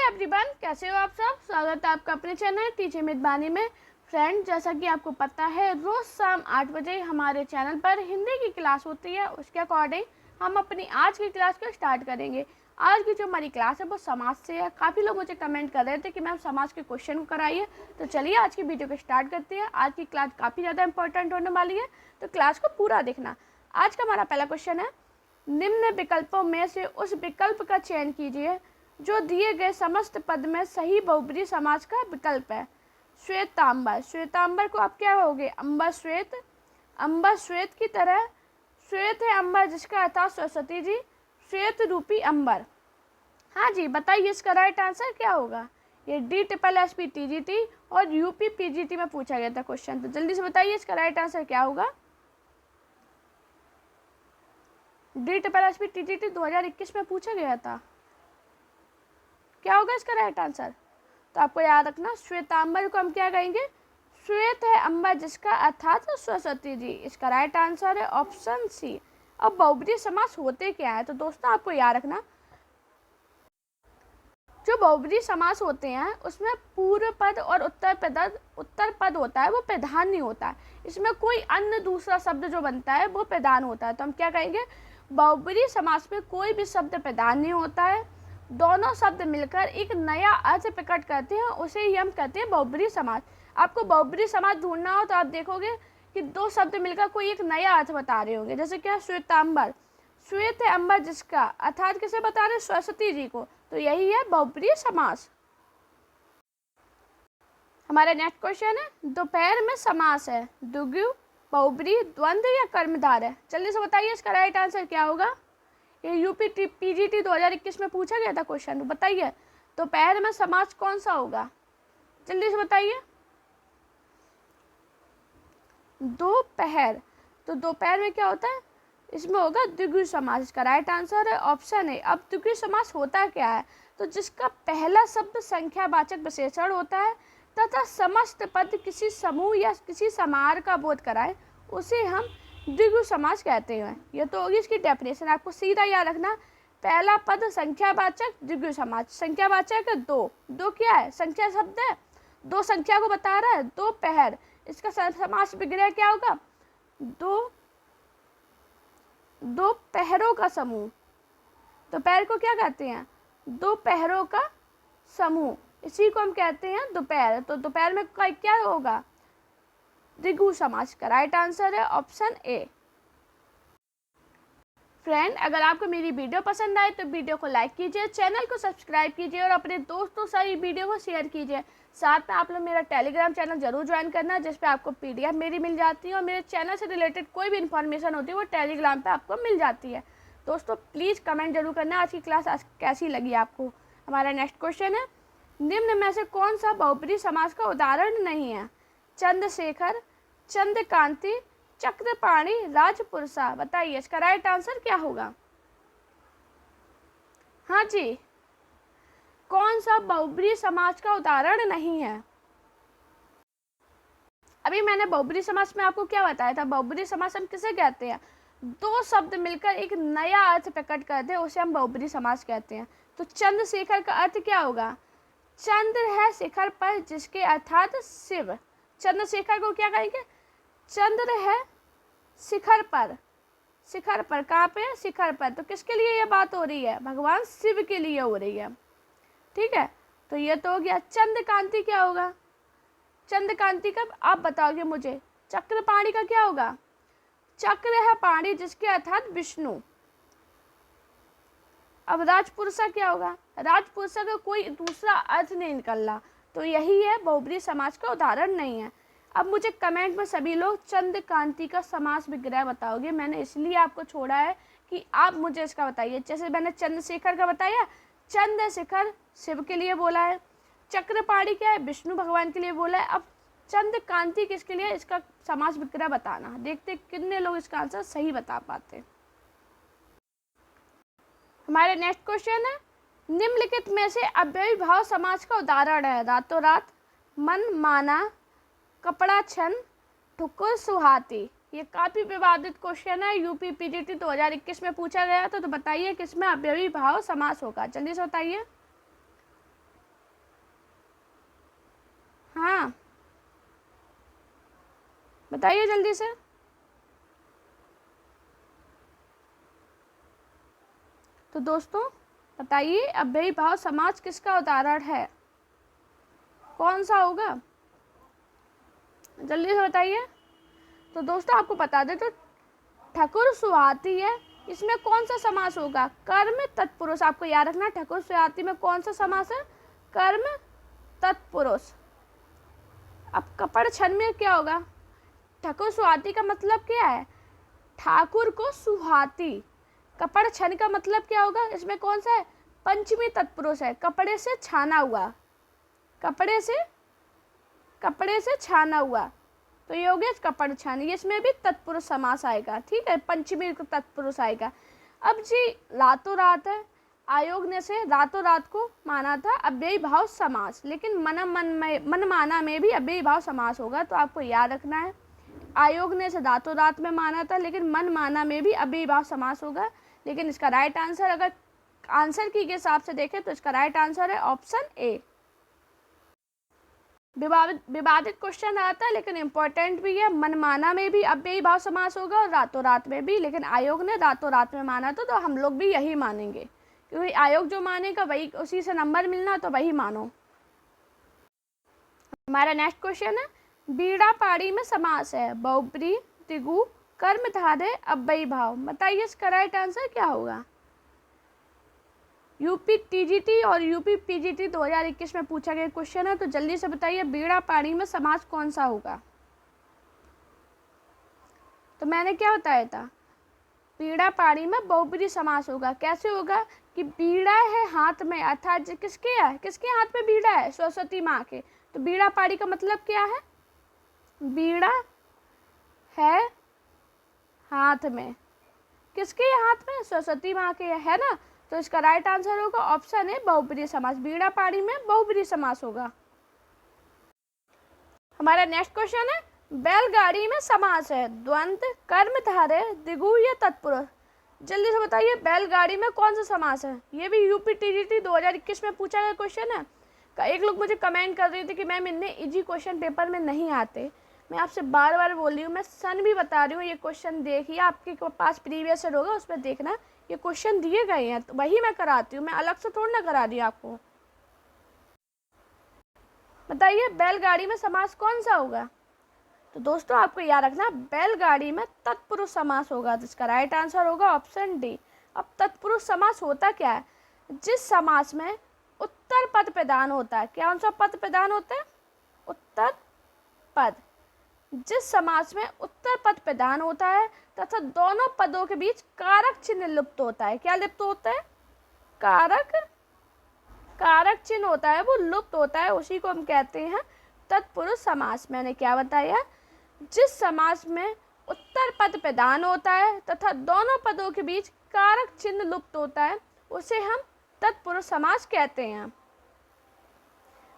Everyone, कैसे हो आप सब। स्वागत है आपका अपने चैनल टीचर मेजबानी में। फ्रेंड, जैसा कि आपको पता है, रोज़ शाम 8 बजे हमारे चैनल पर हिंदी की क्लास होती है। उसके अकॉर्डिंग हम अपनी आज की क्लास को स्टार्ट करेंगे। आज की जो हमारी क्लास है वो समाज से है। काफ़ी लोग मुझे कमेंट कर रहे थे कि मैम समाज के क्वेश्चन को कराइए, तो चलिए आज की वीडियो को स्टार्ट करते हैं। आज की क्लास काफ़ी ज़्यादा इंपॉर्टेंट होने वाली है, तो क्लास को पूरा देखना। आज का हमारा पहला क्वेश्चन है, निम्न विकल्पों में से उस विकल्प का चयन कीजिए जो दिए गए समस्त पद में सही बहुब्रीहि समाज का विकल्प है। श्वेतांबर, श्वेतांबर को आप क्या कहोगे? अंबर श्वेत, अंबर श्वेत की तरह श्वेत है अंबर, जिसका अर्थ सरस्वती जी, श्वेत रूपी अंबर। हाँ जी, बताइए इसका राइट आंसर क्या होगा? ये DSSB-TGT और UP PGT में पूछा गया था क्वेश्चन, तो जल्दी से बताइए इसका राइट आंसर क्या होगा। DSSB-TGT 2021 में पूछा गया था, क्या होगा इसका राइट आंसर? तो आपको याद रखना, श्वेतांबर को हम क्या कहेंगे? श्वेत है अंबर, जिसका अर्थात सरस्वती जी। इसका राइट आंसर है ऑप्शन सी। अब बहुब्रीहि समास होते क्या है? तो दोस्तों आपको याद रखना, जो बहुब्रीहि समास होते हैं उसमें पूर्व पद और उत्तर पद होता है, वो प्रधान नहीं होता है। इसमें कोई अन्य दूसरा शब्द जो बनता है वो प्रधान होता है। तो हम क्या कहेंगे? बहुब्रीहि समास में कोई भी शब्द प्रधान नहीं होता है, दोनों शब्द मिलकर एक नया अर्थ प्रकट करते हैं, उसे ही हम कहते हैं बहुब्रीहि समास। आपको बहुब्रीहि समास ढूंढना हो तो आप देखोगे कि दो शब्द मिलकर कोई एक नया अर्थ बता रहे होंगे। जैसे क्या? श्वेतांबर, श्वेत है अंबर, जिसका अर्थात किसे बता रहे? सरस्वती जी को। तो यही है बहुब्रीहि समास। हमारा नेक्स्ट क्वेश्चन है, दोपहर में समास है द्विगु, बहुब्रीहि, द्वंद्व या कर्मधार है? जल्दी से बताइए इसका राइट आंसर क्या होगा। ये UP PGT 2021 में पूछा गया था क्वेश्चन, तो बताइए दोपहर में समास कौन सा होगा? जल्दी से बताइए। दोपहर, तो दोपहर में क्या होता है? इसमें होगा द्विगु समास। इसका राइट आंसर है ऑप्शन ए। अब द्विगु समास होता क्या है? तो जिसका पहला शब्द संख्यावाचक विशेषण होता है तथा समस्त पद किसी समूह या किसी समाहार का बोध कराए, उसे हम द्विगु समास कहते हैं। ये तो होगी इसकी डेफिनेशन। आपको सीधा याद रखना, पहला पद संख्यावाचक, द्विगु समास। संख्यावाचक है दो, दो क्या है? संख्या शब्द है, दो संख्या को बता रहा है। दोपहर, इसका समास विग्रह क्या होगा? दो पहरों का समूह। दोपहर को क्या कहते हैं? दो पहरों का समूह, इसी को हम कहते हैं दोपहर। तो दोपहर में क्या होगा? द्विगु समास। का राइट आंसर है ऑप्शन ए। फ्रेंड, अगर आपको मेरी वीडियो पसंद आए तो वीडियो को लाइक कीजिए, चैनल को सब्सक्राइब कीजिए और अपने दोस्तों से वीडियो को शेयर कीजिए। साथ में आप लोग मेरा टेलीग्राम चैनल जरूर ज्वाइन करना, जिस पे आपको PDF मेरी मिल जाती है और मेरे चैनल से रिलेटेड कोई भी इन्फॉर्मेशन होती है वो टेलीग्राम पे आपको मिल जाती है। दोस्तों प्लीज़ कमेंट जरूर करना आज की क्लास आज कैसी लगी आपको। हमारा नेक्स्ट क्वेश्चन है, निम्न में से कौन सा बहुब्रीहि समास का उदाहरण नहीं है? चंद्रशेखर, चंद्रकांति, चक्रपाणि, राजपुरुषा। बताइए इसका राइट आंसर क्या होगा। हाँ जी, कौन सा बहुब्रीहि समास का उदाहरण नहीं है? अभी मैंने बहुब्रीहि समास में आपको क्या बताया था? बहुब्रीहि समास हम किसे कहते हैं? दो शब्द मिलकर एक नया अर्थ प्रकट करते हैं, उसे हम बहुब्रीहि समास कहते हैं। तो चंद्रशेखर का अर्थ क्या होगा? चंद्र है शिखर पर, जिसके अर्थात शिव। चंद्रशेखर को क्या कहेंगे? चंद्र है शिखर पर, शिखर पर, कहाँ पे? शिखर पर। तो किसके लिए ये बात हो रही है? भगवान शिव के लिए हो रही है। ठीक है, तो ये तो हो गया। चंद्रकांति क्या होगा? चंद्रकांति का आप बताओगे मुझे। चक्रपाणि का क्या होगा? चक्र है पाणी, जिसके अर्थात विष्णु। अब राजपुरुषा क्या होगा? राजपुरुषा का कोई दूसरा अर्थ नहीं निकल रहा, तो यही है बहुब्रीहि समास का उदाहरण नहीं है। अब मुझे कमेंट में सभी लोग चंद्रकांति का समास विग्रह बताओगे। मैंने इसलिए आपको छोड़ा है कि आप मुझे इसका बताइए। जैसे मैंने चंद्रशेखर का बताया, चंद्रशेखर शिव के लिए बोला है। चक्रपाणि क्या है? विष्णु भगवान के लिए बोला है। अब चंद्रकांति किसके लिए? इसका समास विग्रह बताना। देखते कितने लोग इसका आंसर सही बता पाते। हमारे नेक्स्ट क्वेश्चन है, निम्नलिखित में से अव्ययी भाव समास का उदाहरण है? रातों रात, मन माना, कपड़ा छन, ठुकुर सुहाती। ये काफ़ी विवादित क्वेश्चन है, UP PGT 2021 में पूछा गया था। तो बताइए किसमें अव्ययी भाव समास होगा? जल्दी से बताइए। हाँ बताइए जल्दी से। तो दोस्तों बताइए अव्ययी भाव समास किसका उदाहरण है, कौन सा होगा, जल्दी से बताइए। तो दोस्तों आपको बता दें तो ठकुर सुहाती है, इसमें कौन सा समास होगा, कर्म तत्पुरुष। आपको याद रखना ठकुर सुहाती में कौन सा समास है, कर्म तत्पुरुष। अब कपड़ छन में क्या होगा, ठकुर सुहाती का मतलब क्या है, ठाकुर को सुहाती। कपड़ छन का मतलब क्या होगा, इसमें कौन सा है, पंचमी तत्पुरुष है, कपड़े से छाना हुआ, कपड़े से छाना हुआ। तो ये हो गया कपड़ छान, इसमें भी तत्पुरुष समास आएगा, ठीक है, पंचमी तत्पुरुष आएगा। अब जी रातों रात है, आयोग ने से रातों रात को माना था अव्ययी भाव समास, लेकिन मन माना में भी अव्ययी भाव समास होगा। तो आपको याद रखना है आयोग ने से रातों रात में माना था, लेकिन मन माना में भी अव्ययी भाव समास होगा। लेकिन इसका राइट आंसर अगर आंसर की के हिसाब से देखें तो इसका राइट आंसर है ऑप्शन ए। विवादित क्वेश्चन आता है लेकिन इम्पोर्टेंट भी है, मनमाना में भी अव्ययी भाव समास होगा और रातों रात में भी, लेकिन आयोग ने रातों रात में माना था तो हम लोग भी यही मानेंगे, क्योंकि आयोग जो मानेगा वही, उसी से नंबर मिलना, तो वही मानो। हमारा नेक्स्ट क्वेश्चन है बीड़ा पाड़ी में समास है, बहुब्री, द्विगु, कर्मधारय, अव्ययी भाव। बताइए इसका राइट आंसर क्या होगा। यूपी टीजीटी और यूपी पीजीटी 2021 में पूछा गया क्वेश्चन है, तो जल्दी से बताइए बीड़ा पाड़ी में समास कौन सा होगा। तो मैंने क्या बताया था, बीड़ा पाड़ी में बहुब्री समास होगा। कैसे होगा कि बीड़ा है हाथ में, अर्थात किसके है, किसके हाथ में बीड़ा है, सरस्वती माँ के। तो बीड़ा पाड़ी का मतलब क्या है, बीड़ा है हाथ में, किसके हाथ में, सरस्वती माँ के, है ना। तो इसका राइट आंसर होगा ऑप्शन है बहुब्री समास, बीड़ा पाड़ी में बहुब्री समास होगा। हमारा नेक्स्ट क्वेश्चन है बैलगाड़ी में समास है, द्वंद्व, कर्मधारय, द्विगु या तत्पुरुष। जल्दी से बताइए बैलगाड़ी में कौन सा समास है। ये भी यूपी टीजीटी 2021 में पूछा गया क्वेश्चन है। एक लोग मुझे कमेंट कर रहे थे कि मैम इतने इजी क्वेश्चन पेपर में नहीं आते। मैं आपसे बार बार बोल रही हूँ, मैं सन भी बता रही हूँ, ये क्वेश्चन देखिए, आपके पास प्रीवियस ईयर होगा उसमें देखना, ये क्वेश्चन दिए गए हैं, तो वही मैं कराती हूँ, मैं अलग से थोड़ी ना करा रही हूँ आपको। बताइए बैलगाड़ी में समास कौन सा होगा। तो दोस्तों आपको याद रखना बैलगाड़ी में तत्पुरुष समास होगा, तो इसका राइट आंसर होगा ऑप्शन डी। अब तत्पुरुष समास होता क्या है, जिस समास में उत्तर पद प्रदान होता है, कौन सा पद प्रदान होता है, उत्तर पद। जिस समास में उत्तर पद प्रदान होता है तथा दोनों पदों के बीच कारक चिन्ह लुप्त होता है। क्या लुप्त होता है, कारक चिन्ह होता है, वो लुप्त होता है, उसी को हम कहते हैं तत्पुरुष समास। मैंने क्या बताया, जिस समास में उत्तर पद प्रदान होता है तथा दोनों पदों के बीच कारक चिन्ह लुप्त होता है, उसे हम तत्पुरुष समास कहते हैं।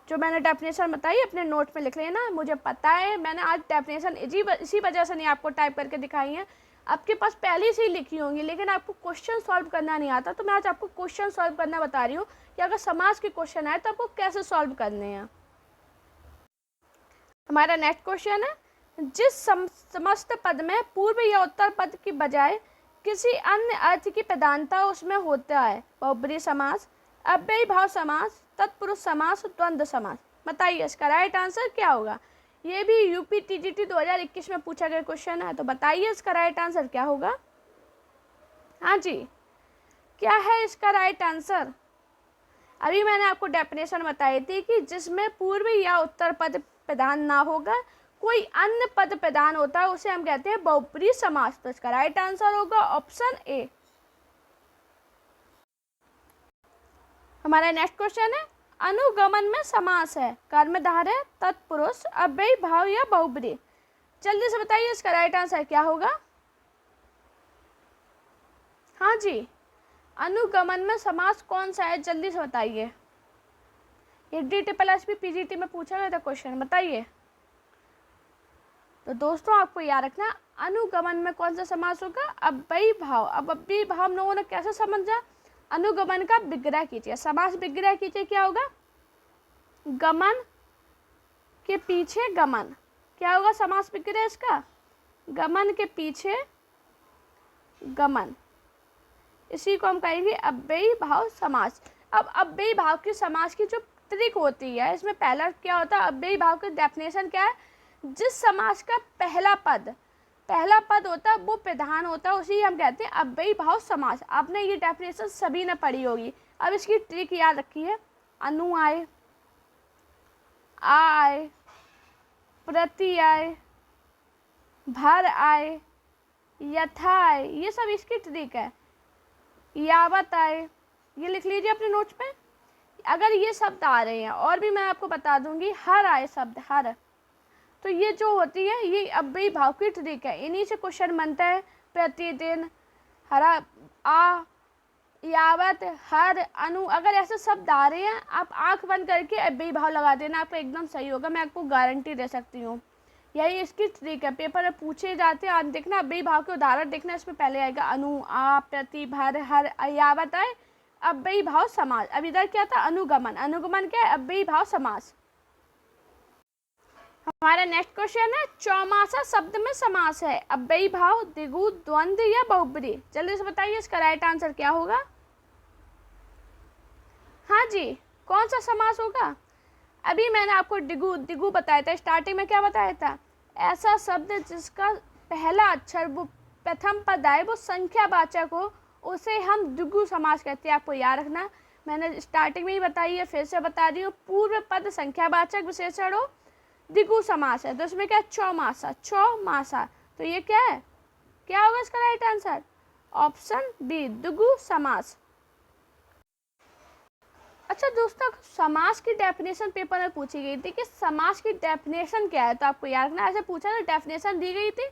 जो मैंने डेफिनेशन बताई अपने नोट में लिख लेना, मुझे पता है मैंने आज डेफिनेशन इसी वजह से नहीं आपको टाइप करके दिखाई है, आपके पास पहले से ही लिखी होंगी, लेकिन आपको क्वेश्चन सॉल्व करना नहीं आता, तो मैं आज आपको क्वेश्चन सॉल्व करना बता रही हूँ कि अगर समास के क्वेश्चन आए तो आपको कैसे सॉल्व करने हैं। हमारा नेक्स्ट क्वेश्चन है जिस समस्त पद में पूर्व या उत्तर पद की बजाय किसी अन्य अर्थ की प्रधानता उसमें होता है, बहुब्री समास, अव्ययी भाव समास, तत्पुरुष समास, द्वंद्व समास। बताइए इसका राइट आंसर क्या होगा। ये भी यूपी टीजीटी 2021 में पूछा गया क्वेश्चन है, तो बताइए इसका राइट आंसर क्या होगा। हाँ जी, क्या है इसका राइट आंसर। अभी मैंने आपको डेफिनेशन बताई थी कि जिसमें पूर्व या उत्तर पद प्रधान ना होगा, कोई अन्य पद प्रदान होता है, उसे हम कहते हैं बहुब्री समास। तो इसका राइट आंसर होगा ऑप्शन ए। हमारा नेक्स्ट क्वेश्चन है अनुगमन में समास है, कर्मधारय, तत्पुरुष, अव्ययी भाव या बहुब्री। जल्दी से बताइए इसका राइट आंसर क्या होगा। हाँ जी, अनुगमन में समास कौन सा है, जल्दी से बताइए। ये DSSP PGT में पूछा गया था क्वेश्चन, बताइए। तो दोस्तों आपको याद रखना अनुगमन में कौन सा समास होगा, अव्ययी भाव। अब अव्ययी भाव हम लोगों ने कैसे समझा, अनुगमन का विग्रह कीजिए, समास विग्रह कीजिए, क्या होगा, गमन के पीछे गमन, क्या होगा समास विग्रह इसका? गमन के पीछे गमन, इसी को हम कहेंगे अव्ययी भाव समास। अब अव्ययी भाव के समास की जो ट्रिक होती है, इसमें पहला क्या होता है, अव्ययी भाव का डेफिनेशन क्या है? जिस समास का पहला पद होता है वो प्रधान होता है, उसी हम कहते हैं अव्ययी भाव समास। आपने ये डेफिनेशन सभी ने पढ़ी होगी। अब इसकी ट्रिक याद रखिए, अनु आए, आए, प्रति आए, भर आए, यथा आए, ये सब इसकी ट्रिक है। यावत आए, ये लिख लीजिए अपने नोट्स पे। अगर ये शब्द आ रहे हैं, और भी मैं आपको बता दूंगी, हर आए शब्द, हर, तो ये जो होती है ये अव्ययी भाव की ट्रिक है। इन्हीं से क्वेश्चन बनता है, प्रतिदिन, हरा, आ, यावत, हर, अनु, अगर ऐसे शब्द आ रहे हैं आप आंख बंद करके अव्ययी भाव लगा देना, आपका एकदम सही होगा, मैं आपको गारंटी दे सकती हूँ। यही इसकी ट्रिक है, पेपर में पूछे जाते हैं। आप देखना अव्ययी भाव के उदाहरण देखना, इसमें पहले आएगा अनु, आ, प्रति, भर, हर, यावत आए अव्ययी भाव समास। अब इधर क्या था? अनुगमन। अनुगमन क्या है? अव्ययी भाव समास। हमारा नेक्स्ट क्वेश्चन है, चौमासा शब्द में समास है, अव्ययी भाव, द्विगु, द्वंद्व या बहुब्री? जल्दी से बताइए इसका राइट आंसर क्या होगा? हाँ जी, कौन सा समास होगा? अभी मैंने आपको द्विगु बताया था, स्टार्टिंग में क्या बताया था? ऐसा शब्द जिसका पहला अक्षर वो प्रथम पद आए, वो संख्यावाचक हो, उसे हम द्विगु समास कहते हैं। आपको याद रखना, मैंने स्टार्टिंग में ही बताई है, फिर से बता रही हूँ। पूर्व पद संख्यावाचक विशेषण हो, द्विगु समास है। तो इसमें क्या? चौमासा, चौमासा। तो ये क्या है? क्या होगा इसका राइट आंसर? ऑप्शन बी, द्विगु समास। अच्छा दोस्तों, समास की डेफिनेशन पेपर में पूछी गई थी कि समास की डेफिनेशन क्या है, तो आपको याद रखना, ऐसे पूछा था, डेफिनेशन दी गई थी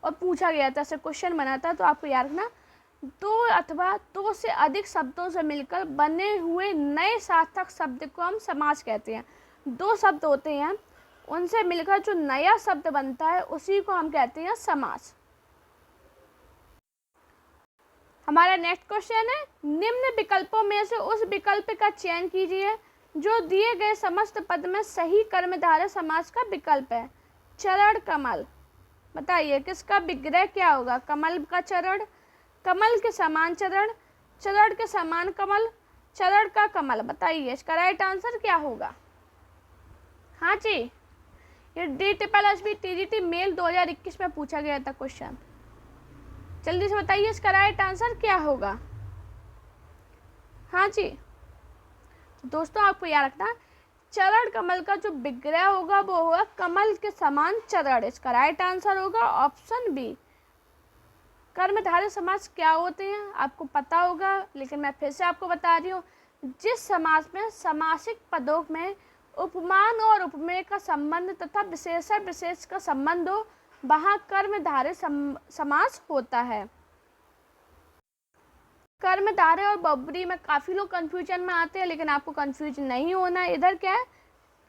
और पूछा गया था, ऐसे क्वेश्चन बना था। तो आपको याद रखना, दो अथवा दो से अधिक शब्दों से मिलकर बने हुए नए सार्थक शब्द को हम समास कहते हैं। दो शब्द होते हैं, उनसे मिलकर जो नया शब्द बनता है उसी को हम कहते हैं समास। हमारा नेक्स्ट क्वेश्चन है, निम्न विकल्पों में से उस विकल्प का चयन कीजिए जो दिए गए समस्त पद में सही कर्मधारय समास का विकल्प है। चरण कमल, बताइए किसका विग्रह क्या होगा? कमल का चरण, कमल के समान चरण, चरण के समान कमल, चरण का कमल। बताइए इसका राइट आंसर क्या होगा? हाँ जी, ये DSSB TGT मेल 2021 में पूछा गया था क्वेश्चन। जल्दी से बताइए इसका राइट आंसर क्या होगा? हाँ जी, तो दोस्तों आपको याद रखना, चरण कमल का जो विग्रह होगा वो होगा कमल के समान चरण। इसका राइट आंसर होगा ऑप्शन बी। कर्मधारय समास क्या होते हैं आपको पता होगा, लेकिन मैं फिर से आपको बता रही हूँ। जिस समास में समासिक पदों में उपमान और उपमेय का संबंध तथा विशेषण विशेष का संबंध हो, वहाँ कर्मधारय समास होता है। कर्मधारय और बहुब्री में काफ़ी लोग कंफ्यूजन में आते हैं, लेकिन आपको कंफ्यूज नहीं होना है। इधर क्या है?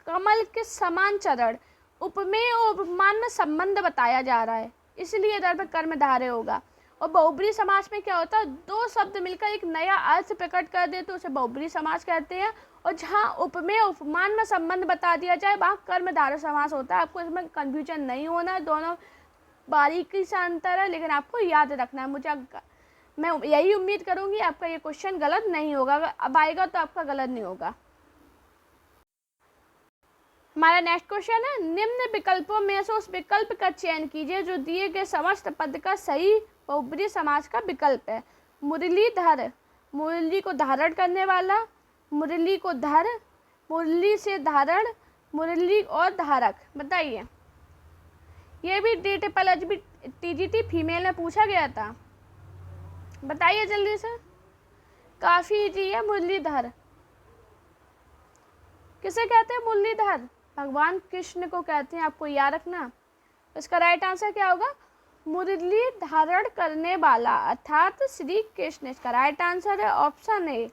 कमल के समान चरण, उपमेय और उपमान में संबंध बताया जा रहा है, इसलिए इधर पर कर्मधारय होगा। और बहुब्री समास में क्या होता है? दो शब्द मिलकर एक नया अर्थ प्रकट कर दे तो उसे बहुब्री समास कहते हैं। और जहाँ उपमेय उपमान में संबंध बता दिया जाए वहाँ कर्मधारय समास होता है। आपको इसमें कंफ्यूजन नहीं होना है, दोनों बारीकी से अंतर है, लेकिन आपको याद रखना है। मैं यही उम्मीद करूँगी आपका ये क्वेश्चन गलत नहीं होगा, अगर अब आएगा तो आपका गलत नहीं होगा। हमारा नेक्स्ट क्वेश्चन है, निम्न विकल्पों में से उस विकल्प का चयन कीजिए जो दिए गए समस्त पद का सही बहुब्री समास का विकल्प है। मुरलीधर, मुरली को धारण करने वाला, मुरली को धर, मुरली से धारण, मुरली और धारक। बताइए, ये भी DSSB TGT फीमेल में पूछा गया था। बताइए जल्दी से, काफ़ी इजी है। मुरलीधर किसे कहते हैं? मुरलीधर भगवान कृष्ण को कहते हैं, आपको याद रखना। इसका राइट आंसर क्या होगा? मुरली धारण करने वाला अर्थात श्री कृष्ण। इसका राइट आंसर है ऑप्शन ए।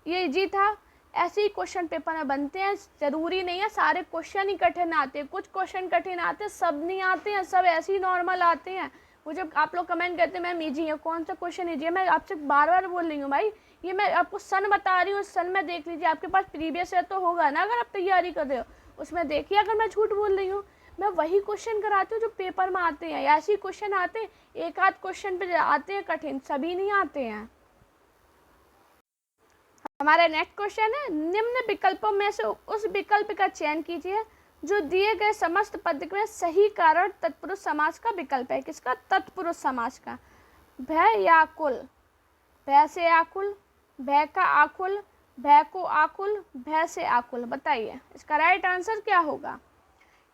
ये इजी था, ऐसे ही क्वेश्चन पेपर में बनते हैं, ज़रूरी नहीं है सारे क्वेश्चन ही कठिन आते हैं। कुछ क्वेश्चन कठिन आते हैं, सब नहीं आते हैं, सब ऐसे ही नॉर्मल आते हैं। मुझे आप लोग कमेंट करते हैं मैम इजी है, कौन सा क्वेश्चन इजी है? मैं आपसे बार बार बोल रही हूँ भाई, ये मैं आपको सन बता रही हूँ, सन में देख लीजिए, आपके पास प्रीवियस ईयर तो होगा ना अगर आप तैयारी कर रहे हो, उसमें देखिए अगर मैं झूठ बोल रही हूँ। मैं वही क्वेश्चन कराती हूँ जो पेपर में आते हैं, ऐसे ही क्वेश्चन आते हैं, एक आध क्वेश्चन पे आते हैं कठिन, सभी नहीं आते हैं। हमारा नेक्स्ट क्वेश्चन है, निम्न विकल्पों में से उस विकल्प का चयन कीजिए जो दिए गए समस्त पद में सही कारण तत्पुरुष समास का विकल्प है। किसका? तत्पुरुष समास का। भय या आकुल, भय से आकुल, भय का आकुल, भय को आकुल, भय से आकुल। बताइए इसका राइट आंसर क्या होगा।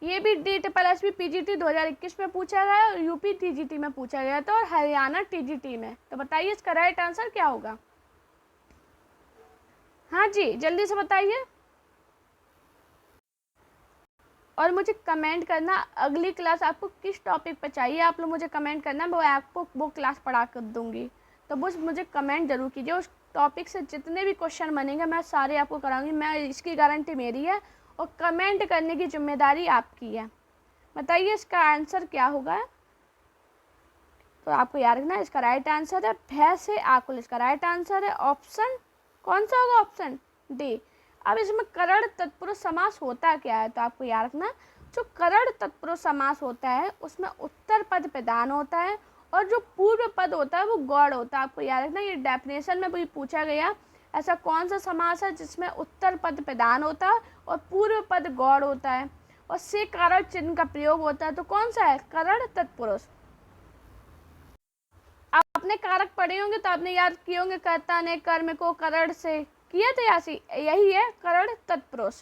ये भी DSSB PGT 2021 में पूछा गया और यूपी TGT में पूछा गया था और हरियाणा TGT में। तो बताइए इसका राइट आंसर क्या होगा। हाँ जी, जल्दी से बताइए और मुझे कमेंट करना अगली क्लास आपको किस टॉपिक पर चाहिए। आप लोग मुझे कमेंट करना, मैं आपको वो क्लास पढ़ा कर दूंगी। तो बस मुझे कमेंट जरूर कीजिए, उस टॉपिक से जितने भी क्वेश्चन बनेंगे मैं सारे आपको कराऊंगी। मैं इसकी गारंटी मेरी है और कमेंट करने की जिम्मेदारी आपकी है। बताइए इसका आंसर क्या होगा। तो आपको याद रखना इसका राइट आंसर है भय से आकुल। इसका राइट आंसर है ऑप्शन, कौन सा होगा? Option D. अब इसमें करण तत्पुरुष समास होता क्या है, तो आपको याद रखना जो करण तत्पुरुष समास होता है उसमें उत्तर पद प्रधान होता है और जो पूर्व पद होता है वो गौड़ होता है। आपको याद रखना, ये डेफिनेशन में भी पूछा गया ऐसा कौन सा समास है जिसमें उत्तर पद प्रधान होता है और पूर्व पद गौड़ होता है और से कारण चिन्ह का प्रयोग होता है। तो कौन सा है? करण तत्पुरुष। आपने कारक पढ़े होंगे तो आपने याद किए होंगे, कर्ता ने कर्म को करण से किया थे, यही है करण तत्पुरुष।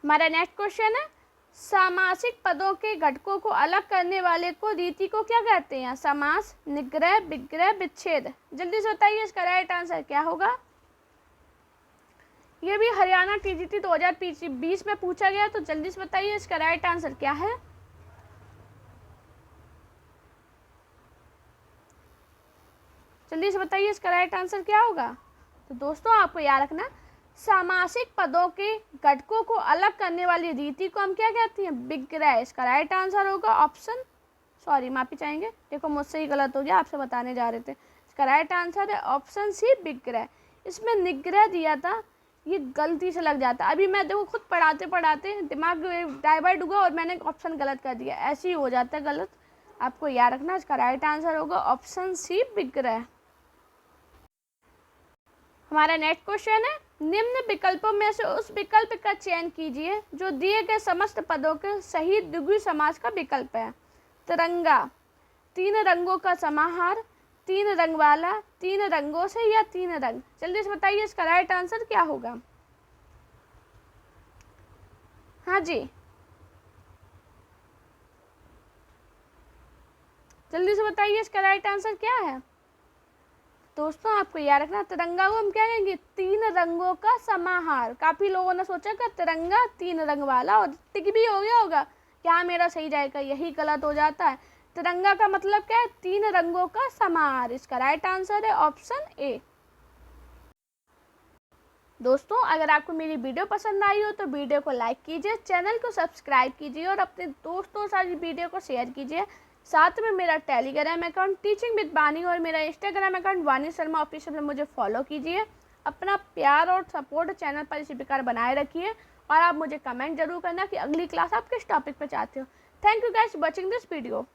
हमारा नेक्स्ट क्वेश्चन है, सामासिक पदों के घटकों को अलग करने वाले को रीति को क्या कहते हैं? समास, निग्रह, विग्रह, विच्छेद। जल्दी से बताइए इसका राइट आंसर क्या होगा। ये भी हरियाणा TGT 2020 में पूछा गया, तो जल्दी से बताइए इसका राइट आंसर क्या है। जल्दी से बताइए इसका राइट आंसर क्या होगा। तो दोस्तों आपको याद रखना, सामासिक पदों के घटकों को अलग करने वाली रीति को हम क्या कहते हैं? विग्रह। इसका राइट आंसर होगा ऑप्शन, सॉरी माफी चाहेंगे, देखो मुझसे ही गलत हो गया, आपसे बताने जा रहे थे। इसका राइट आंसर है ऑप्शन सी, विग्रह। इसमें निग्रह दिया था, ये गलती से लग जाता। अभी मैं देखो खुद पढ़ाते पढ़ाते दिमाग डाइवर्ट हुआ और मैंने ऑप्शन गलत कर दिया, ऐसे ही हो जाता है गलत। आपको याद रखना इसका राइट आंसर होगा ऑप्शन सी, विग्रह। हमारा नेक्स्ट क्वेश्चन है, निम्न विकल्पों में से उस विकल्प का चयन कीजिए जो दिए गए समस्त पदों के सही द्विगु समास का विकल्प है। तिरंगा, तीन रंगों का समाहार, तीन रंग वाला, तीन रंगों से या तीन रंग। जल्दी से बताइए इसका राइट आंसर क्या होगा। हाँ जी, जल्दी से बताइए इसका राइट आंसर क्या है। दोस्तों आपको याद रखना, तिरंगा को हम क्या कहेंगे? तीन रंगों का समाहार। काफी लोगों ने सोचा कि तिरंगा तीन रंग वाला, और टिक भी हो गया होगा, क्या मेरा सही जाएगा, यही गलत हो जाता है। तिरंगा का मतलब क्या है? तीन रंगों का समाहार। इसका राइट आंसर है ऑप्शन ए। दोस्तों अगर आपको मेरी वीडियो पसंद आई हो तो वीडियो को लाइक कीजिए, चैनल को सब्सक्राइब कीजिए और अपने दोस्तों से वीडियो को शेयर कीजिए। साथ में मेरा टेलीग्राम अकाउंट टीचिंग विद बानी और मेरा इंस्टाग्राम अकाउंट वानी शर्मा ऑफिशियल में मुझे फॉलो कीजिए। अपना प्यार और सपोर्ट चैनल पर इसी प्रकार बनाए रखिए और आप मुझे कमेंट जरूर करना कि अगली क्लास आप किस टॉपिक पर चाहते हो। Thank you guys for watching this video.